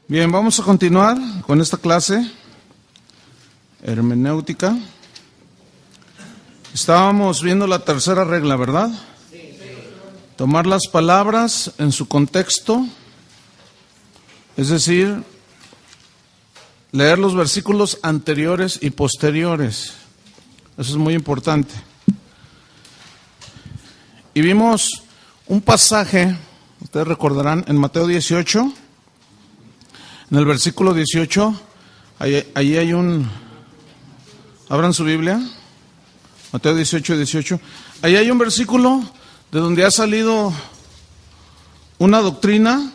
Bien, vamos a continuar con esta clase, hermenéutica. Estábamos viendo la tercera regla, ¿verdad? Tomar las palabras en su contexto, es decir, leer los versículos anteriores y posteriores. Eso es muy importante. Y vimos un pasaje, ustedes recordarán, en Mateo 18. En el versículo 18, ahí hay un... Abran su Biblia, Mateo 18. Ahí hay un versículo de donde ha salido una doctrina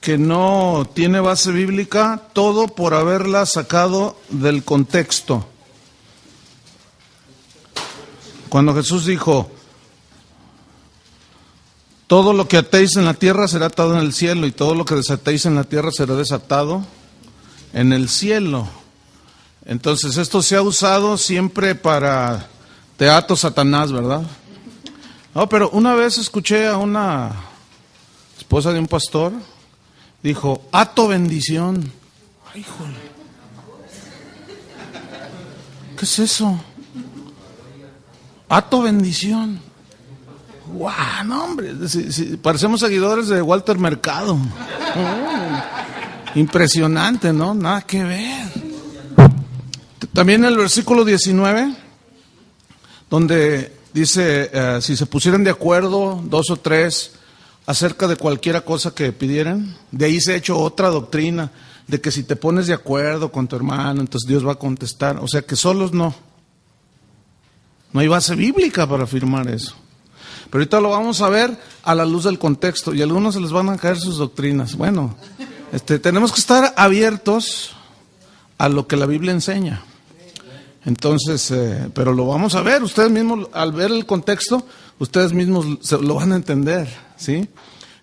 que no tiene base bíblica, todo por haberla sacado del contexto. Cuando Jesús dijo: todo lo que atéis en la tierra será atado en el cielo, y todo lo que desatéis en la tierra será desatado en el cielo. Entonces esto se ha usado siempre para teatro Satanás, ¿verdad? No, pero una vez escuché a una esposa de un pastor, dijo: ato bendición. Ay, híjole, ¿qué es eso? Ato bendición. ¡Guau! No, hombre, parecemos seguidores de Walter Mercado. Impresionante, ¿no? Nada que ver. También el versículo 19, donde dice, si se pusieran de acuerdo 2 o 3 acerca de cualquiera cosa que pidieran, de ahí se ha hecho otra doctrina, de que si te pones de acuerdo con tu hermano, entonces Dios va a contestar. O sea que solos no hay base bíblica para afirmar eso. Pero ahorita lo vamos a ver a la luz del contexto, y a algunos se les van a caer sus doctrinas. Bueno, tenemos que estar abiertos a lo que la Biblia enseña. Entonces, pero lo vamos a ver, ustedes mismos, al ver el contexto, ustedes mismos lo van a entender, ¿sí?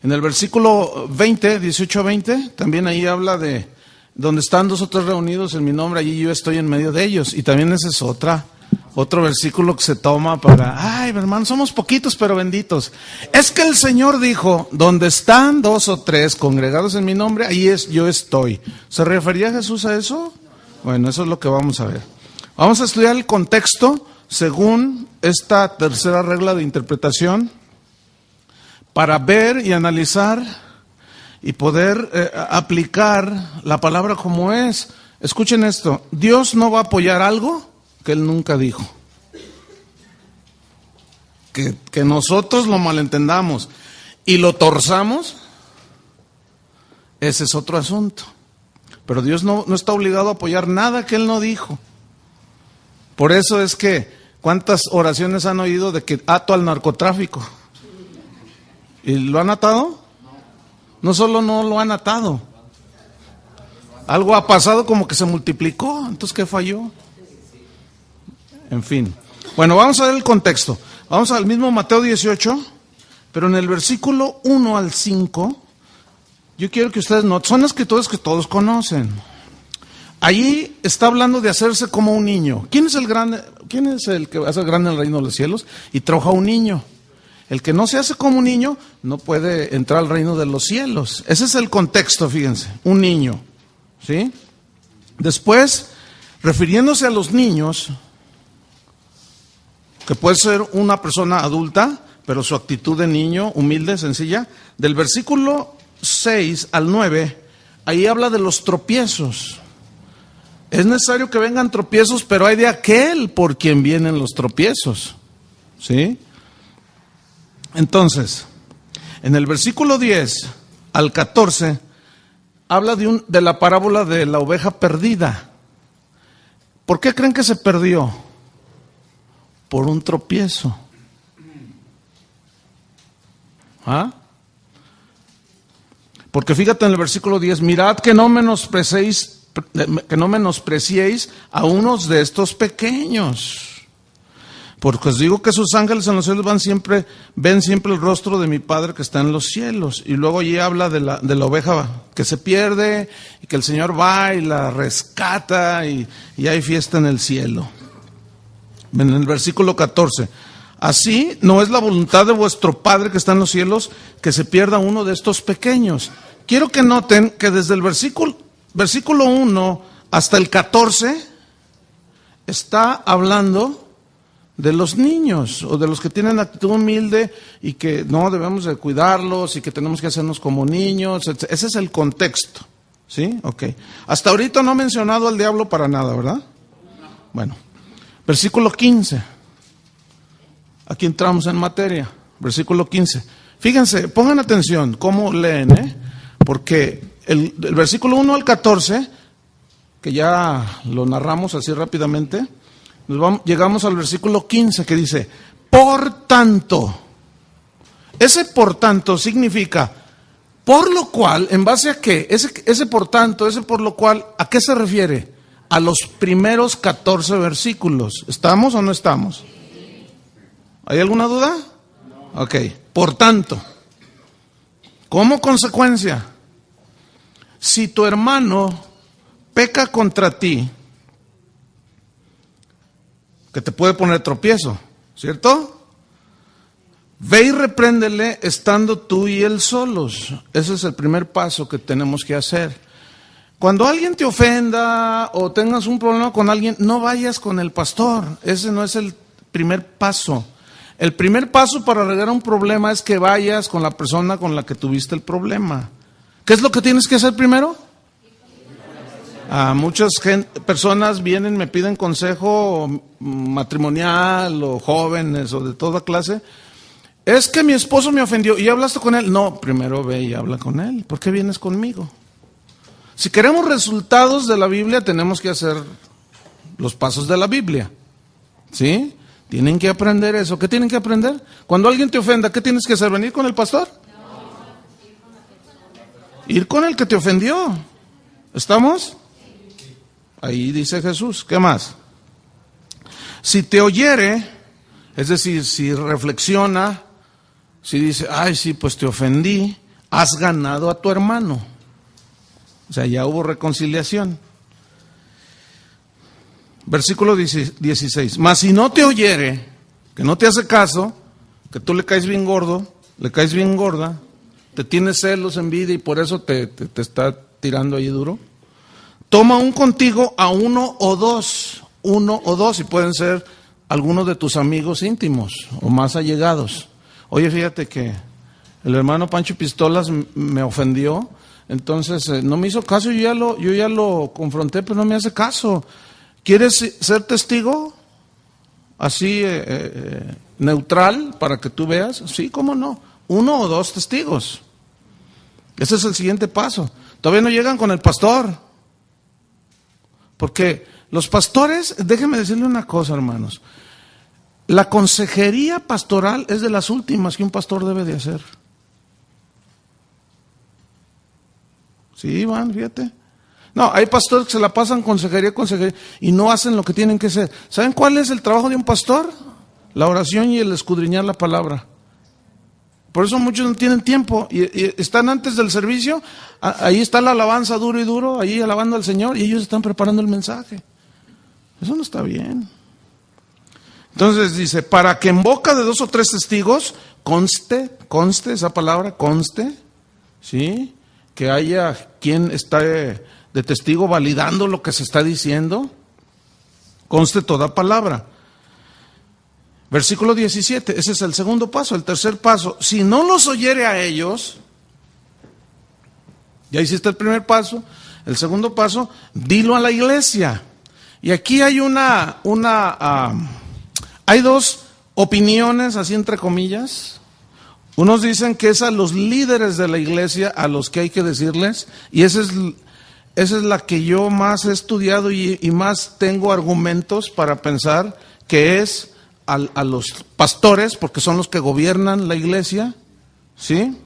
En el versículo 20, 18-20, también ahí habla de donde están 2 o 3 reunidos en mi nombre, allí yo estoy en medio de ellos. Y también ese es otro versículo que se toma para, ay, hermano, somos poquitos pero benditos. Es que el Señor dijo: donde están 2 o 3 congregados en mi nombre, ahí yo estoy. ¿Se refería Jesús a eso? Bueno, eso es lo que vamos a ver. Vamos a estudiar el contexto según esta tercera regla de interpretación, para ver y analizar y poder aplicar la palabra como es. Escuchen esto: Dios no va a apoyar algo que Él nunca dijo. Que nosotros lo malentendamos y lo torzamos, ese es otro asunto. Pero Dios no está obligado a apoyar nada que Él no dijo. Por eso es que, ¿cuántas oraciones han oído de que ato al narcotráfico? ¿Y lo han atado? No solo no lo han atado, algo ha pasado, como que se multiplicó. Entonces, ¿qué falló? En fin. Bueno, vamos a ver el contexto. Vamos al mismo Mateo 18, pero en el versículo 1 al 5, yo quiero que ustedes noten, son escrituras que todos conocen. Allí está hablando de hacerse como un niño. ¿Quién es el que va a ser grande en el reino de los cielos? Y trajo a un niño. El que no se hace como un niño no puede entrar al reino de los cielos. Ese es el contexto, fíjense, un niño, ¿sí? Después, refiriéndose a los niños, que puede ser una persona adulta, pero su actitud de niño, humilde, sencilla, del versículo 6 al 9, ahí habla de los tropiezos. Es necesario que vengan tropiezos, pero hay de aquel por quien vienen los tropiezos, ¿sí? Entonces, en el versículo 10 al 14, habla de la parábola de la oveja perdida. ¿Por qué creen que se perdió? Por un tropiezo. ¿Ah? Porque fíjate en el versículo 10, mirad que no menospreciéis a unos de estos pequeños. Porque os digo que sus ángeles en los cielos ven siempre el rostro de mi Padre que está en los cielos. Y luego allí habla de la oveja que se pierde, y que el Señor va y la rescata, y hay fiesta en el cielo. En el versículo 14, así no es la voluntad de vuestro Padre que está en los cielos que se pierda uno de estos pequeños. quiero que noten que desde el versículo 1 hasta el 14 está hablando de los niños o de los que tienen actitud humilde y que no debemos de cuidarlos y que tenemos que hacernos como niños. Ese es el contexto, ¿sí? Ok. Hasta ahorita no ha mencionado al diablo para nada, ¿verdad? Bueno, versículo 15. Aquí entramos en materia. Versículo 15. Fíjense, pongan atención cómo leen, porque el versículo 1 al 14, que ya lo narramos así rápidamente, llegamos al versículo 15 que dice, por tanto. Ese por tanto significa, por lo cual, ¿en base a qué? Ese por tanto, ese por lo cual, ¿a qué se refiere? A los primeros 14 versículos. ¿Estamos o no estamos? ¿Hay alguna duda? Ok, por tanto, como consecuencia, si tu hermano peca contra ti, que te puede poner tropiezo, ¿cierto? Ve y repréndele estando tú y él solos. Ese es el primer paso que tenemos que hacer. Cuando alguien te ofenda o tengas un problema con alguien, no vayas con el pastor. Ese no es el primer paso. El primer paso para arreglar un problema es que vayas con la persona con la que tuviste el problema. ¿Qué es lo que tienes que hacer primero? Muchas personas vienen, me piden consejo matrimonial o jóvenes o de toda clase. Es que mi esposo me ofendió y hablaste con él. No, primero ve y habla con él. ¿Por qué vienes conmigo? Si queremos resultados de la Biblia, tenemos que hacer los pasos de la Biblia. ¿Sí? Tienen que aprender eso. ¿Qué tienen que aprender? Cuando alguien te ofenda, ¿qué tienes que hacer? ¿Venir con el pastor? Ir con el que te ofendió. ¿Estamos? Ahí dice Jesús. ¿Qué más? Si te oyere, es decir, si reflexiona, si dice, ay, sí, pues te ofendí, has ganado a tu hermano. O sea, ya hubo reconciliación. Versículo 16. Mas si no te oyere, que no te hace caso, que tú le caes bien gordo, le caes bien gorda, te tienes celos, envidia y por eso te está tirando ahí duro. Toma un contigo a uno o dos, y pueden ser algunos de tus amigos íntimos o más allegados. Oye, fíjate que el hermano Pancho Pistolas me ofendió, entonces no me hizo caso, yo ya lo confronté, pero no me hace caso. ¿Quieres ser testigo? Así, neutral, para que tú veas. Sí, ¿cómo no? 1 o 2 testigos. Ese es el siguiente paso. Todavía no llegan con el pastor. Porque los pastores, déjenme decirle una cosa, hermanos. La consejería pastoral es de las últimas que un pastor debe de hacer. Sí, Iván, fíjate. No, hay pastores que se la pasan consejería, y no hacen lo que tienen que hacer. ¿Saben cuál es el trabajo de un pastor? La oración y el escudriñar la palabra. Por eso muchos no tienen tiempo y están antes del servicio, ahí está la alabanza duro y duro, ahí alabando al Señor y ellos están preparando el mensaje. Eso no está bien. Entonces dice, para que en boca de 2 o 3 testigos conste esa palabra, conste, ¿sí? Que haya quien está de testigo validando lo que se está diciendo, conste toda palabra. Versículo 17, ese es el segundo paso. El tercer paso, si no los oyere a ellos, ya hiciste el primer paso. El segundo paso, dilo a la iglesia. Y aquí hay hay 2 opiniones, así entre comillas. Unos dicen que es a los líderes de la iglesia a los que hay que decirles, y esa es la que yo más he estudiado y más tengo argumentos para pensar que es a los pastores, porque son los que gobiernan la iglesia, ¿sí?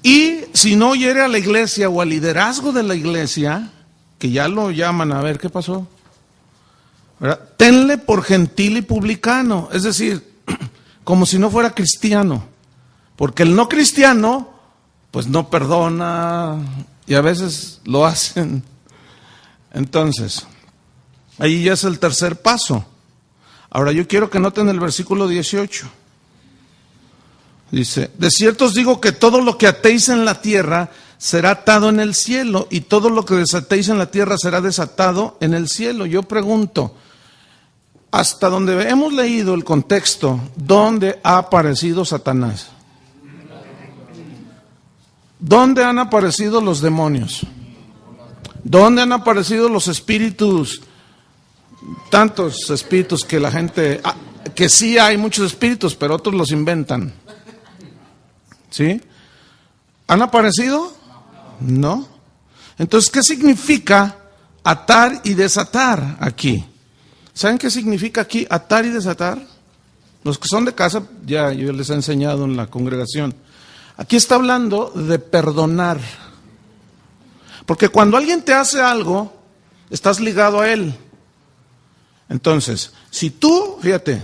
Y si no oyere a la iglesia o al liderazgo de la iglesia, que ya lo llaman, a ver, ¿qué pasó? ¿Verdad? Tenle por gentil y publicano, es decir, como si no fuera cristiano, porque el no cristiano, pues no perdona, y a veces lo hacen. Entonces, ahí ya es el tercer paso. Ahora yo quiero que noten el versículo 18. Dice, de cierto os digo que todo lo que atéis en la tierra será atado en el cielo, y todo lo que desatéis en la tierra será desatado en el cielo. Yo pregunto, hasta donde hemos leído el contexto, ¿dónde ha aparecido Satanás? ¿Dónde han aparecido los demonios? ¿Dónde han aparecido los espíritus? Tantos espíritus que la gente, que sí hay muchos espíritus, pero otros los inventan. ¿Sí? ¿Han aparecido? No. Entonces, ¿qué significa atar y desatar aquí? ¿Saben qué significa aquí atar y desatar? Los que son de casa, ya yo les he enseñado en la congregación. Aquí está hablando de perdonar. Porque cuando alguien te hace algo, estás ligado a él. Entonces, si tú, fíjate,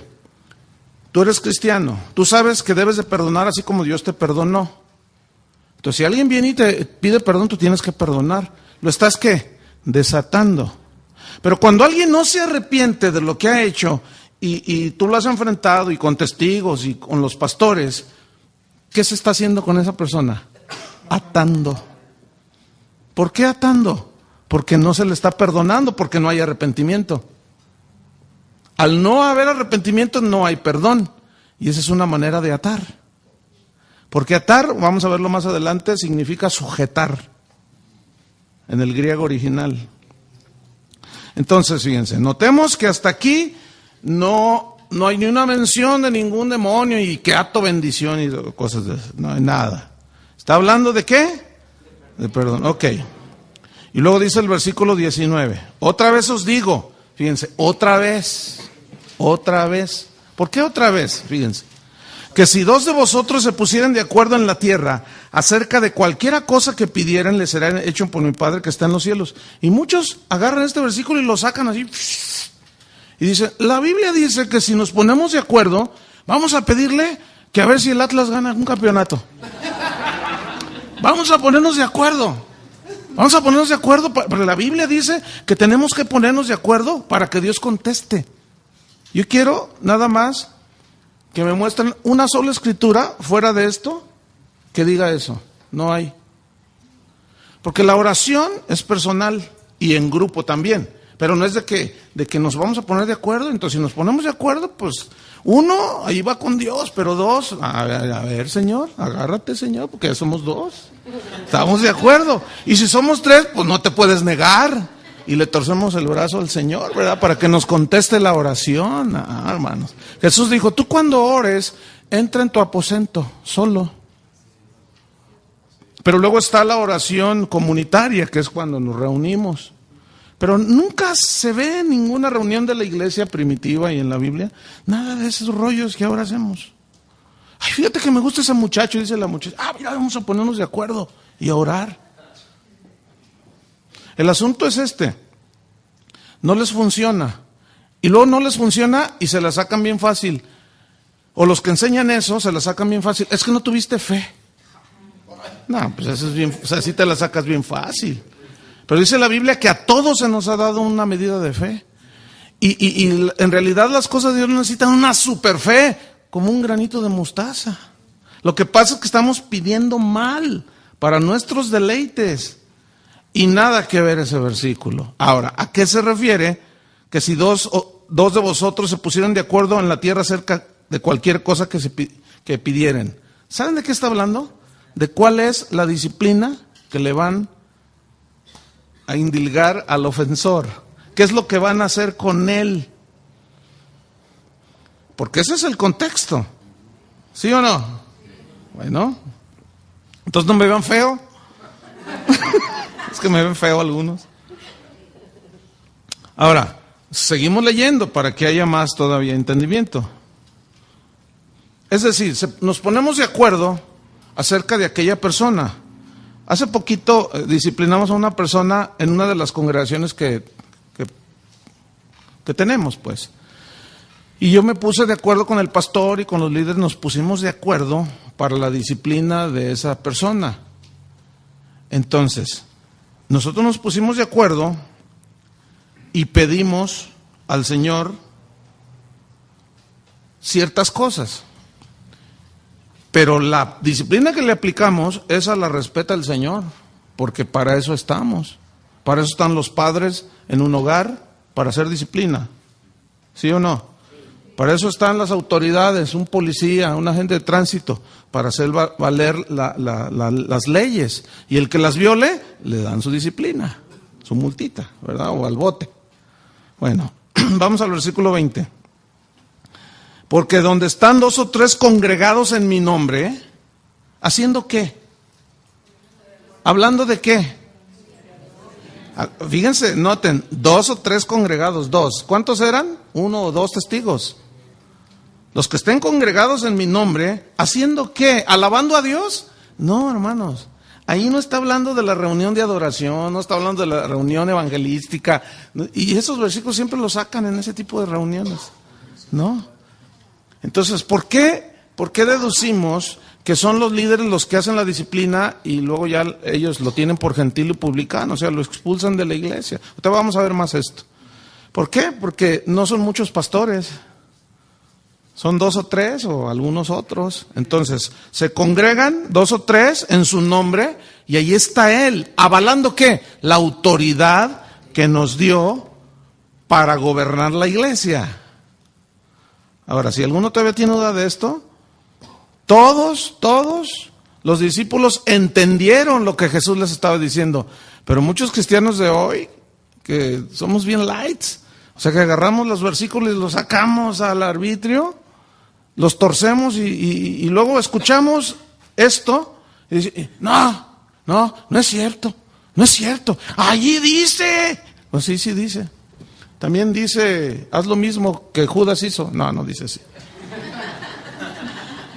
tú eres cristiano, tú sabes que debes de perdonar así como Dios te perdonó. Entonces, si alguien viene y te pide perdón, tú tienes que perdonar. ¿Lo estás qué? Desatando. Pero cuando alguien no se arrepiente de lo que ha hecho y tú lo has enfrentado y con testigos y con los pastores, ¿qué se está haciendo con esa persona? Atando. ¿Por qué atando? Porque no se le está perdonando, porque no hay arrepentimiento. Al no haber arrepentimiento no hay perdón. Y esa es una manera de atar. Porque atar, vamos a verlo más adelante, significa sujetar. En el griego original. Entonces, fíjense, notemos que hasta aquí no hay ni una mención de ningún demonio y que ato bendición y cosas de eso. No hay nada. ¿Está hablando de qué? De perdón. Ok. Y luego dice el versículo 19. Otra vez os digo, fíjense, otra vez. ¿Por qué otra vez? Fíjense. Que si dos de vosotros se pusieran de acuerdo en la tierra acerca de cualquiera cosa que pidieran, les será hecho por mi Padre que está en los cielos. Y muchos agarran este versículo y lo sacan así. Y dicen, la Biblia dice que si nos ponemos de acuerdo, vamos a pedirle que a ver si el Atlas gana un campeonato. Vamos a ponernos de acuerdo. Pero la Biblia dice que tenemos que ponernos de acuerdo para que Dios conteste. Yo quiero nada más que me muestren una sola escritura fuera de esto que diga eso. No hay. Porque la oración es personal y en grupo también. Pero no es de que nos vamos a poner de acuerdo. Entonces, si nos ponemos de acuerdo, pues uno, ahí va con Dios. Pero dos, a ver, Señor, agárrate, Señor, porque ya somos dos. Estamos de acuerdo. Y si somos tres, pues no te puedes negar. Y le torcemos el brazo al Señor, ¿verdad? Para que nos conteste la oración. Hermanos. Jesús dijo, tú cuando ores, entra en tu aposento, solo. Pero luego está la oración comunitaria, que es cuando nos reunimos. Pero nunca se ve en ninguna reunión de la iglesia primitiva y en la Biblia, nada de esos rollos que ahora hacemos. Ay, fíjate que me gusta ese muchacho, dice la muchacha. Mira, vamos a ponernos de acuerdo y a orar. El asunto es este, no les funciona, y luego no les funciona y se la sacan bien fácil, o los que enseñan eso se la sacan bien fácil, es que no tuviste fe. No, pues eso es bien, o sea, sí te la sacas bien fácil, pero dice la Biblia que a todos se nos ha dado una medida de fe, y en realidad las cosas de Dios necesitan una super fe, como un granito de mostaza. Lo que pasa es que estamos pidiendo mal para nuestros deleites. Y nada que ver ese versículo. Ahora, ¿a qué se refiere? Que si dos de vosotros se pusieran de acuerdo en la tierra acerca de cualquier cosa que pidieran. ¿Saben de qué está hablando? De cuál es la disciplina que le van a indilgar al ofensor. ¿Qué es lo que van a hacer con él? Porque ese es el contexto. ¿Sí o no? Bueno, entonces no me vean feo. Es que me ven feo algunos. Ahora, seguimos leyendo para que haya más todavía entendimiento. Es decir, nos ponemos de acuerdo acerca de aquella persona. Hace poquito disciplinamos a una persona en una de las congregaciones que tenemos, pues. Y yo me puse de acuerdo con el pastor y con los líderes, nos pusimos de acuerdo para la disciplina de esa persona. Entonces, nosotros nos pusimos de acuerdo y pedimos al Señor ciertas cosas. Pero la disciplina que le aplicamos, esa la respeta el Señor. porque para eso estamos. Para eso están los padres en un hogar, para hacer disciplina. ¿Sí o no? Para eso están las autoridades, un policía, un agente de tránsito, para hacer valer las leyes. Y el que las viole, le dan su disciplina, su multita, ¿verdad? O al bote. Bueno, vamos al versículo 20. Porque donde están 2 o 3 congregados en mi nombre, ¿haciendo qué? ¿Hablando de qué? Fíjense, noten, 2 o 3 congregados, 2. ¿Cuántos eran? 1 o 2 testigos. Los que estén congregados en mi nombre, ¿haciendo qué? ¿Alabando a Dios? No, hermanos. Ahí no está hablando de la reunión de adoración, no está hablando de la reunión evangelística. Y esos versículos siempre los sacan en ese tipo de reuniones. ¿No? Entonces, ¿por qué deducimos que son los líderes los que hacen la disciplina y luego ya ellos lo tienen por gentil y publicano, o sea, lo expulsan de la iglesia? Ahorita vamos a ver más esto. ¿Por qué? Porque no son muchos pastores. Son 2 o 3 o algunos otros. Entonces, se congregan 2 o 3 en su nombre y ahí está Él. ¿Avalando qué? La autoridad que nos dio para gobernar la iglesia. Ahora, si alguno todavía tiene duda de esto, todos los discípulos entendieron lo que Jesús les estaba diciendo. Pero muchos cristianos de hoy, que somos bien lights, o sea que agarramos los versículos y los sacamos al arbitrio, los torcemos y luego escuchamos esto y dice, no es cierto, allí dice. Pues sí dice. También dice, haz lo mismo que Judas hizo. No dice así.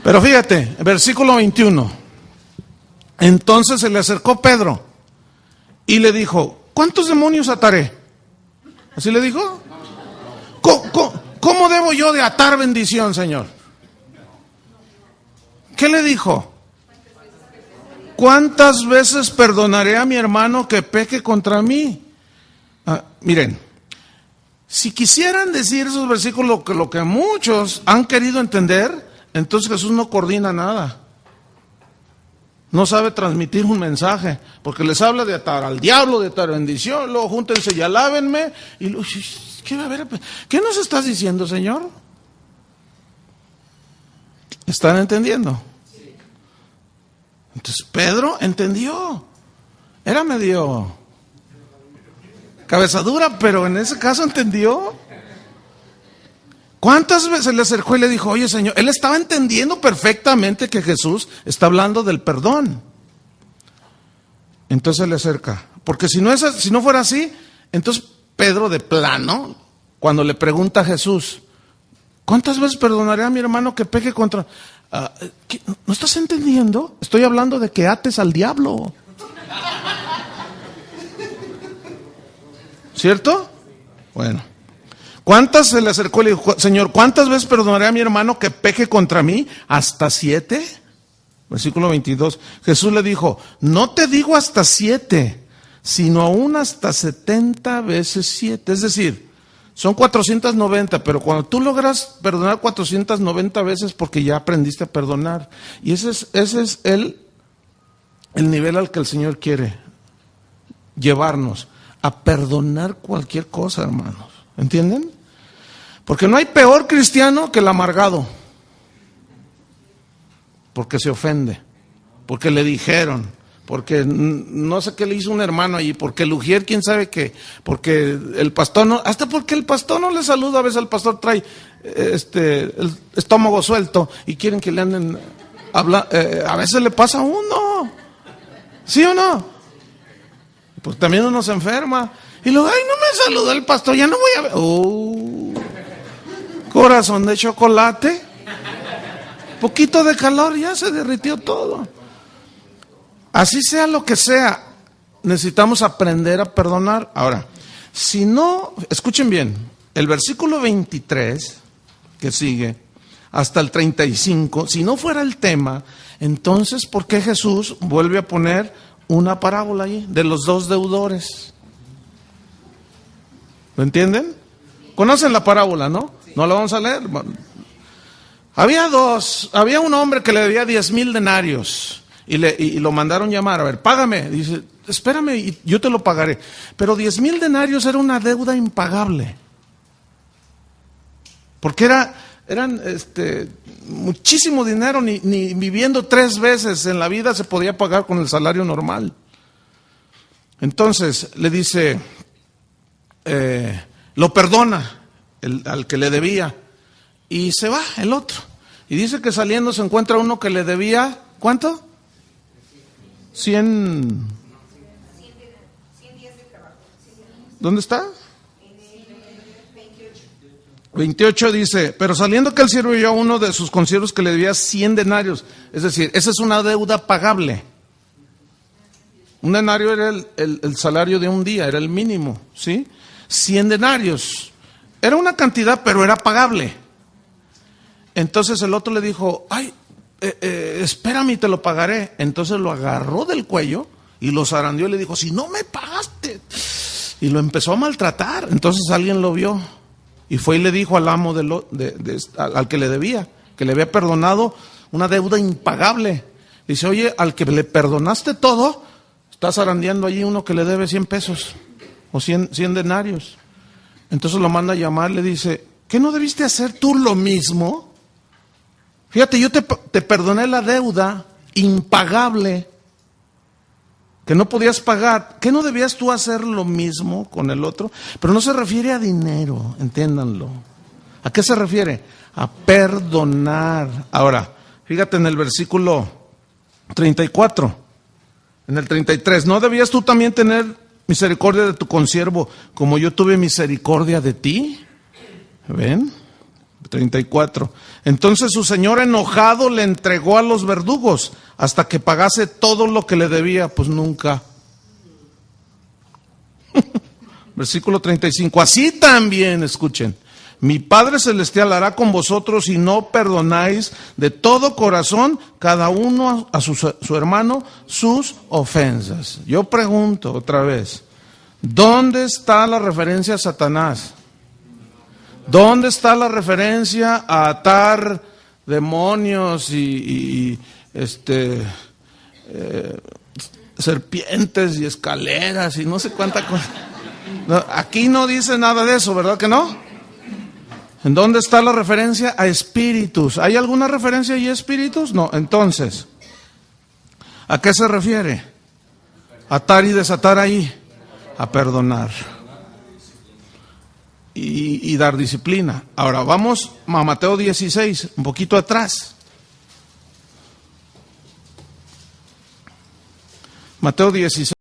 Pero fíjate, versículo 21. Entonces se le acercó Pedro y le dijo, ¿cuántos demonios ataré? ¿Así le dijo? ¿Cómo debo yo de atar bendición, Señor? ¿Qué le dijo? ¿Cuántas veces perdonaré a mi hermano que peque contra mí? Miren, si quisieran decir esos versículos lo que muchos han querido entender, entonces Jesús no coordina nada. No sabe transmitir un mensaje, porque les habla de atar al diablo, de atar bendición, luego júntense y alábenme. Y ¿qué nos estás diciendo, Señor? ¿Están entendiendo? Entonces Pedro entendió. Era medio cabezadura, pero en ese caso entendió. ¿Cuántas veces le acercó y le dijo, oye, Señor? Él estaba entendiendo perfectamente que Jesús está hablando del perdón. Entonces le acerca. Porque si no fuera así, entonces Pedro de plano, cuando le pregunta a Jesús, ¿cuántas veces perdonaré a mi hermano que peque contra... ¿No estás entendiendo? Estoy hablando de que ates al diablo. ¿Cierto? Bueno. ¿Cuántas se le acercó y le dijo, Señor, ¿cuántas veces perdonaré a mi hermano que peque contra mí? ¿Hasta 7? Versículo 22. Jesús le dijo, no te digo hasta 7, sino aún hasta 70 veces 7. Es decir, son 490, pero cuando tú logras perdonar 490 veces, porque ya aprendiste a perdonar. Y ese es el nivel al que el Señor quiere llevarnos, a perdonar cualquier cosa, hermanos. ¿Entienden? Porque no hay peor cristiano que el amargado. Porque se ofende, porque le dijeron, porque no sé qué le hizo un hermano allí, porque el ujier, quién sabe qué, porque el pastor no, hasta porque el pastor no le saluda, a veces el pastor trae el estómago suelto y quieren que le anden hablando, a veces le pasa a uno, ¿sí o no? Pues también uno se enferma y luego, ay, no me saludó el pastor, ya no voy a ver. Corazón de chocolate, poquito de calor, ya se derritió todo. Así sea lo que sea, necesitamos aprender a perdonar. Ahora, si no, escuchen bien, el versículo 23 que sigue hasta el 35, si no fuera el tema, entonces ¿por qué Jesús vuelve a poner una parábola ahí de los 2 deudores? ¿Lo entienden? ¿Conocen la parábola, no? ¿No la vamos a leer? Había un hombre que le debía 10,000 denarios y lo mandaron llamar, a ver, págame. Dice, espérame, y yo te lo pagaré. Pero 10,000 denarios era una deuda impagable. Porque eran muchísimo dinero, ni viviendo 3 veces en la vida se podía pagar con el salario normal. Entonces le dice, lo perdona al que le debía y se va el otro. Y dice que saliendo se encuentra uno que le debía, ¿cuánto? 100. ¿Dónde está? 28 dice, pero saliendo que él sirvió a uno de sus consiervos que le debía 100 denarios. Es decir, esa es una deuda pagable. Un denario era el salario de un día, era el mínimo, ¿sí? 100 denarios. Era una cantidad, pero era pagable. Entonces el otro le dijo, ay, espérame, te lo pagaré. Entonces lo agarró del cuello y lo zarandeó y le dijo, si no me pagaste. Y lo empezó a maltratar. Entonces alguien lo vio y fue y le dijo al amo al que le debía, que le había perdonado una deuda impagable. Dice, oye, al que le perdonaste todo, está zarandeando allí uno que le debe 100 pesos o 100 denarios. Entonces lo manda a llamar, le dice, ¿qué no debiste hacer tú lo mismo? Fíjate, yo te perdoné la deuda impagable que no podías pagar. ¿Qué no debías tú hacer lo mismo con el otro? Pero no se refiere a dinero, entiéndanlo. ¿A qué se refiere? A perdonar. Ahora, fíjate en el versículo 34, en el 33. ¿No debías tú también tener misericordia de tu consiervo como yo tuve misericordia de ti? ¿Ven? 34. Entonces su señor enojado le entregó a los verdugos hasta que pagase todo lo que le debía. Pues nunca. Versículo 35. Así también, escuchen, mi Padre Celestial hará con vosotros si no perdonáis de todo corazón cada uno a su hermano sus ofensas. Yo pregunto otra vez, ¿dónde está la referencia a Satanás? ¿Dónde está la referencia a atar demonios y serpientes y escaleras y no sé cuánta cosa? No, aquí no dice nada de eso, ¿verdad que no? ¿En dónde está la referencia a espíritus? ¿Hay alguna referencia ahí a espíritus? No, entonces, ¿a qué se refiere? Atar y desatar ahí, a perdonar. Y dar disciplina. Ahora vamos a Mateo 16, un poquito atrás. Mateo 16.